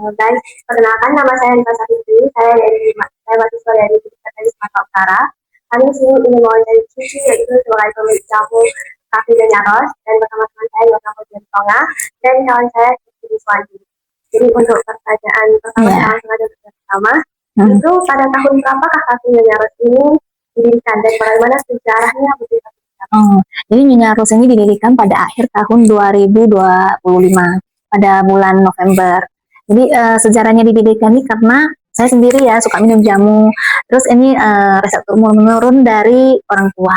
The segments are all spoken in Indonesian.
Guys, perkenalkan nama saya Nita Sapitri. Saya mahasiswa dari Universitas Sumatera Utara. Kami di sini ingin mewawancari Cici, yaitu sebagai pemilik campur Cafe Nyonya Ros, dan bersama teman saya Yoga Pujian Tonga dan kawan saya Cici Swanti. Jadi untuk pertanyaan pertama yang langsung aja pertama, itu pada tahun berapakah Cafe Nyonya Ros ini didirikan dan bagaimana sejarahnya begitu? Jadi Nyonya Ros ini didirikan pada akhir tahun 2025 pada bulan November. Jadi sejarahnya didirikan ini karena saya sendiri ya suka minum jamu. Terus ini resep menurun dari orang tua.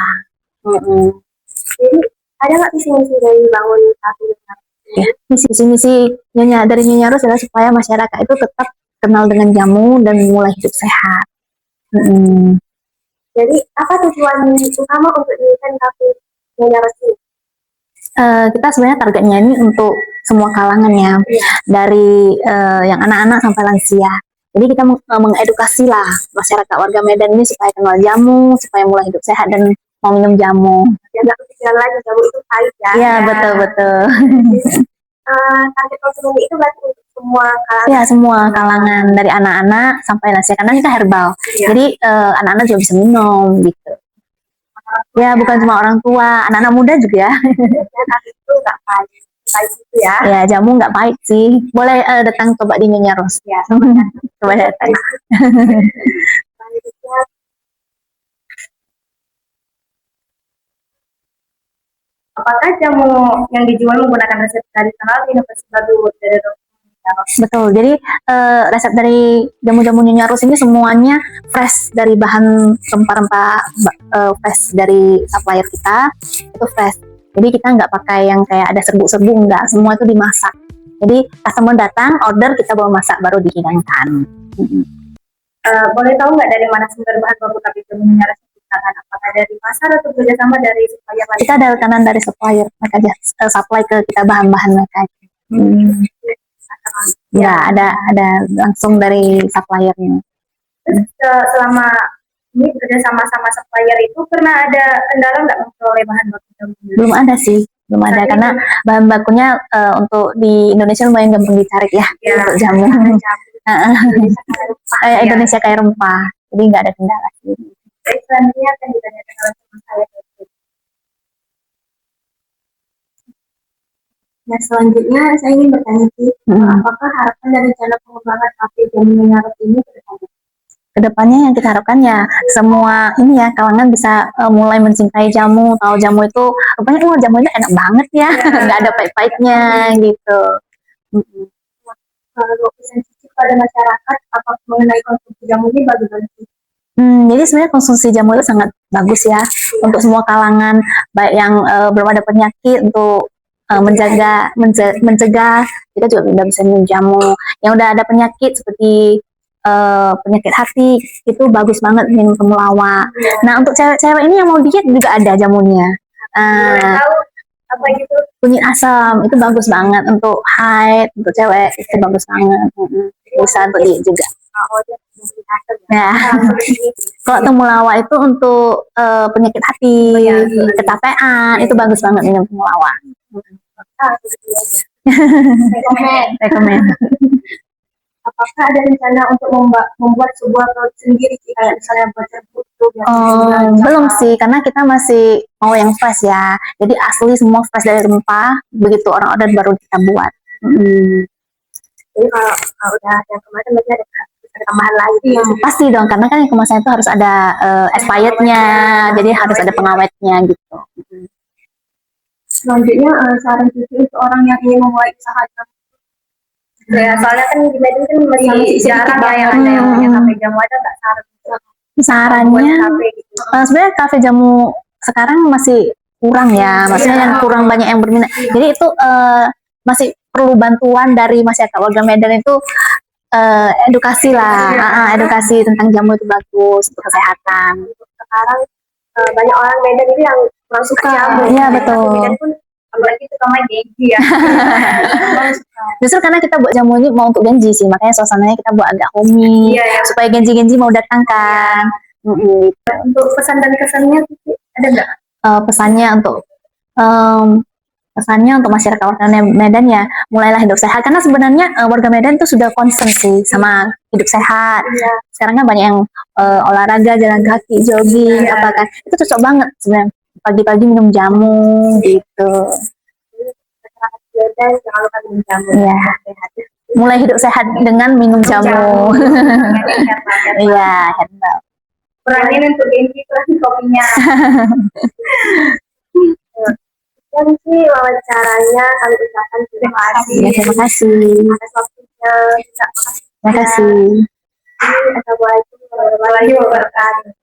Jadi ada nggak misi-misi dari bangun Cafe Nyonya Ros? Ya, misi-misi dari Nyonya Ros adalah supaya masyarakat itu tetap kenal dengan jamu dan mulai hidup sehat. Jadi apa tujuan utama untuk dirikan Cafe Nyonya Ros ini? Kita sebenarnya targetnya ini untuk semua kalangan ya, dari yang anak-anak sampai lansia. Jadi kita mengedukasi lah masyarakat warga Medan ini supaya kenal jamu, supaya mulai hidup sehat dan mau minum jamu. Ya nggak kepikiran lagi jamu itu pahit ya. Iya, betul. Target konsumen itu berarti untuk semua kalangan. Ya, semua kalangan dari anak-anak sampai lansia karena kita herbal. Jadi anak-anak juga bisa minum gitu. Ya, bukan cuma orang tua, anak-anak muda juga. Tapi itu nggak pahit itu ya. Ya, jamu nggak pahit sih. Boleh datang coba di Nyonya Ros. Ya, coba datang. Apakah jamu yang dijual menggunakan resep tradisional inovasi baru dari Nyonya Ros? Betul. Jadi resep dari jamu-jamu Nyonya Ros ini semuanya fresh dari bahan rempah-rempah fresh dari supplier kita itu fresh. Jadi kita nggak pakai yang kayak ada serbuk-serbuk, enggak, semua itu dimasak. Jadi customer datang, order, kita bawa masak baru dihidangkan. Boleh tahu nggak dari mana sumber bahan baku Cafe Nyonya Ros diciptakan? Apakah dari pasar atau kerjasama dari supplier lain? Kita ada rekanan dari supplier, mereka supply ke kita bahan-bahan mereka. Ya, ada langsung dari suppliernya. Selama ini bekerja sama supplier itu pernah ada kendala nggak memperoleh bahan baku jamu? Belum ada sih, belum ada karena bahan bakunya untuk di Indonesia lumayan gampang dicari ya untuk jamu. Indonesia kaya rempah, jadi nggak ada kendala sih. Selanjutnya akan ditanyakan oleh teman saya. Nah, selanjutnya saya ingin bertanya sih, apakah harapan dan rencana pengembangan Cafe Nyonya Ros ini ke depannya? Kedepannya yang kita harapkan ya semua ini ya kalangan bisa mulai mencintai jamu, tahu jamu itu rupanya jamu itu enak banget ya, nggak ada pahit-pahitnya gitu. Kalau pesan Cici pada masyarakat apa mengenai konsumsi jamu ini bagaimana sih? Jadi sebenarnya konsumsi jamu itu sangat bagus ya untuk semua kalangan, baik yang belum ada penyakit untuk mencegah kita juga udah bisa minum jamu. Yang udah ada penyakit seperti penyakit hati itu bagus banget minum temulawak. Nah untuk cewek-cewek ini yang mau diet juga ada jamunya. Apa gitu? Kunyit asam itu bagus banget untuk haid, untuk cewek itu bagus banget. Bisa untuk diet juga. Ya. Kalau temulawak itu untuk penyakit hati, kecapean itu bagus banget minum temulawak. Rekomen. Apakah ada rencana untuk membuat sebuah produk sendiri kayak misalnya buat serbuk? Belum sih, karena kita masih mau yang fresh ya. Jadi asli semua fresh dari rempah. Begitu orang order baru kita buat. Jadi kalau udah yang kemarin berarti ada tambahan lagi. Pasti dong, karena kan yang kemasan itu harus ada expirednya, jadi harus ada pengawetnya gitu. Selanjutnya saran Cici untuk orang yang ingin memulai usaha jamu. Ya, soalnya kan di Medan kan masih jarang ya yang ada yang punya kafe jamu, ada nggak sarannya? Sebenarnya kafe jamu sekarang masih kurang ya, maksudnya yang kurang banyak yang berminat. Jadi itu masih perlu bantuan dari masyarakat warga Medan itu edukasi lah, edukasi tentang jamu itu bagus untuk kesehatan. Sekarang banyak orang Medan itu yang kurang suka jamu. Iya betul. Medan pun apalagi suka main Genji ya. Justru karena kita buat jamu ini mau untuk Genji sih, makanya suasananya kita buat agak homey supaya Genji mau datang kan. Untuk pesan dan kesannya ada nggak? Pesannya untuk Pesannya untuk masyarakat warga Medan ya, mulailah hidup sehat. Karena sebenarnya warga Medan itu sudah concern sih sama hidup sehat. Iya. Sekarang kan banyak yang olahraga, jalan kaki, jogging, Iya. apa kan. Itu cocok banget sebenarnya. Pagi-pagi minum jamu gitu. Masyarakat Medan jangan lupa minum jamu. Iya. Sehat. Mulai hidup sehat dengan minum jamu. Iya, herbal. Kurangin untuk Genji kurangin kopinya. Dan sih wawancaranya kami ucapkan terima kasih. Ya, terima kasih. Atas waktunya. Terima kasih. Assalamualaikum warahmatullahi wabarakatuh.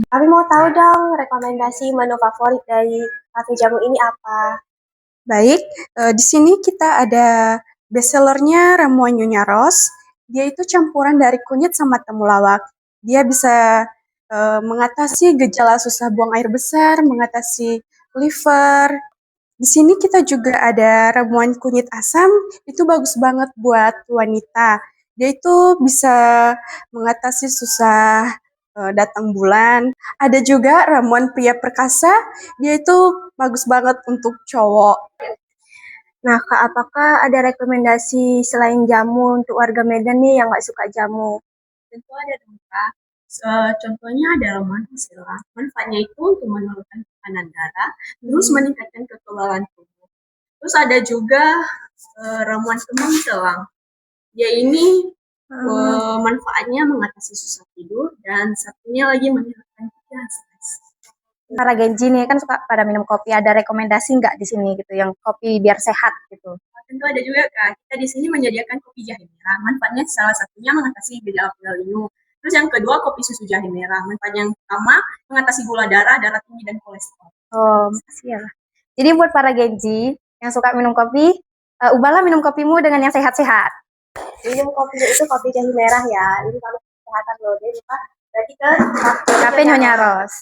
Kami mau tahu dong rekomendasi menu favorit dari Cafe Jamu ini apa? Baik, di sini kita ada bestsellernya ramuan Nyonya Ros. Dia itu campuran dari kunyit sama temulawak. Dia bisa mengatasi gejala susah buang air besar, mengatasi liver. Di sini kita juga ada ramuan kunyit asam, itu bagus banget buat wanita. Dia itu bisa mengatasi susah datang bulan. Ada juga ramuan pria perkasa, dia itu bagus banget untuk cowok. Nah, Kak, apakah ada rekomendasi selain jamu untuk warga Medan nih yang nggak suka jamu? Tentu ada dong, Kak. Contohnya adalah manfaat. Manfaatnya itu untuk menurunkan tekanan darah, terus meningkatkan kekebalan tubuh. Terus ada juga ramuan kembang telang. Dia ini manfaatnya mengatasi susah tidur dan satunya lagi menghilangkan pikiran stres. Para Genji nih kan suka pada minum kopi. Ada rekomendasi nggak di sini gitu yang kopi biar sehat gitu? Tentu ada juga, Kak. Kita di sini menyediakan kopi jahe merah. Manfaatnya salah satunya mengatasi gejala linu. Terus yang kedua kopi susu jahe merah. Manfaat yang pertama mengatasi gula darah tinggi dan kolesterol. Oh, makasih ya. Jadi buat para Genji yang suka minum kopi, ubahlah minum kopimu dengan yang sehat-sehat. Minum kopinya itu kopi jahe merah ya. Ini kalau kesehatan loh. Jadi berarti ke Cafe Nyonya Ros.